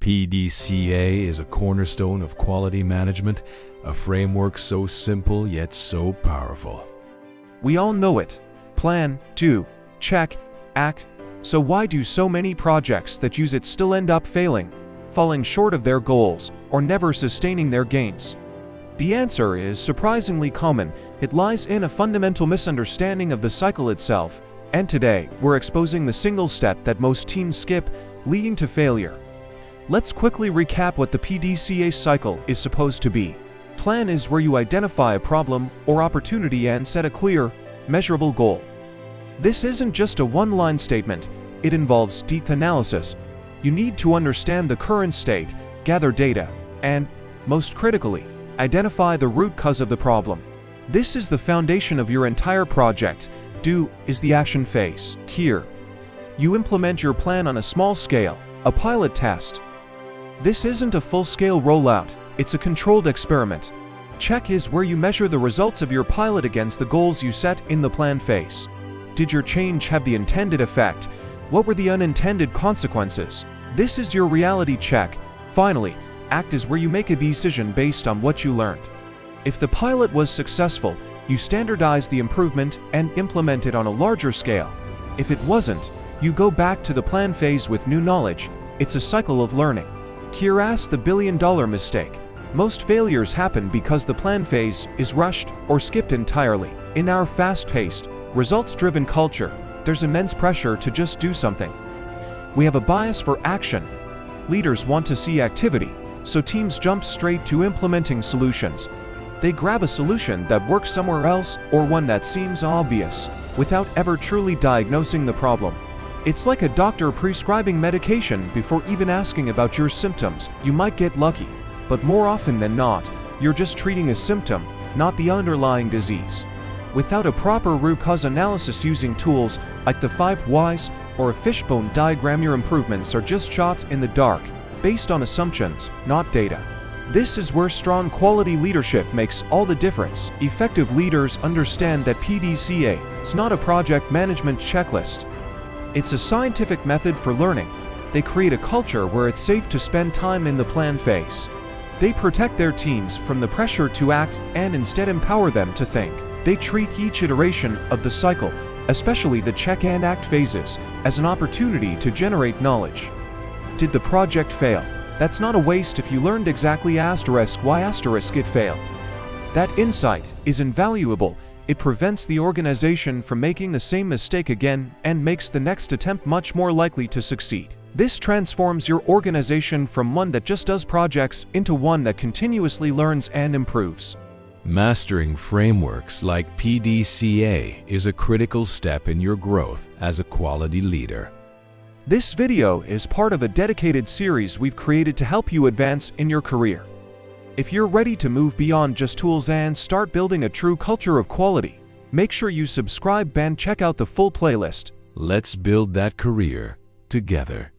PDCA is a cornerstone of quality management, a framework so simple yet so powerful. We all know it. Plan, do, check, act. So why do so many projects that use it still end up failing, falling short of their goals, or never sustaining their gains? The answer is surprisingly common. It lies in a fundamental misunderstanding of the cycle itself. And today, we're exposing the single step that most teams skip, leading to failure. Let's quickly recap what the PDCA cycle is supposed to be. Plan is where you identify a problem or opportunity and set a clear, measurable goal. This isn't just a one-line statement, it involves deep analysis. You need to understand the current state, gather data, and, most critically, identify the root cause of the problem. This is the foundation of your entire project. Do is the action phase. Here, you implement your plan on a small scale, a pilot test. This isn't a full-scale rollout, it's a controlled experiment. Check is where you measure the results of your pilot against the goals you set in the plan phase. Did your change have the intended effect? What were the unintended consequences? This is your reality check. Finally, act is where you make a decision based on what you learned. If the pilot was successful, you standardize the improvement and implement it on a larger scale. If it wasn't, you go back to the plan phase with new knowledge. It's a cycle of learning. Here's the billion-dollar mistake. Most failures happen because the plan phase is rushed or skipped entirely. In our fast-paced, results-driven culture, there's immense pressure to just do something. We have a bias for action. Leaders want to see activity, so teams jump straight to implementing solutions. They grab a solution that works somewhere else or one that seems obvious, without ever truly diagnosing the problem. It's like a doctor prescribing medication before even asking about your symptoms. You might get lucky, but more often than not, you're just treating a symptom, not the underlying disease. Without a proper root cause analysis using tools like the 5 whys or a fishbone diagram, your improvements are just shots in the dark, based on assumptions, not data. This is where strong quality leadership makes all the difference. Effective leaders understand that PDCA is not a project management checklist. It's a scientific method for learning. They create a culture where it's safe to spend time in the plan phase. They protect their teams from the pressure to act and instead empower them to think. They treat each iteration of the cycle, especially the check and act phases, as an opportunity to generate knowledge. Did the project fail? That's not a waste if you learned exactly why it failed. That insight is invaluable. It prevents the organization from making the same mistake again and makes the next attempt much more likely to succeed. This transforms your organization from one that just does projects into one that continuously learns and improves. Mastering frameworks like PDCA is a critical step in your growth as a quality leader. This video is part of a dedicated series we've created to help you advance in your career. If you're ready to move beyond just tools and start building a true culture of quality, make sure you subscribe and check out the full playlist. Let's build that career together.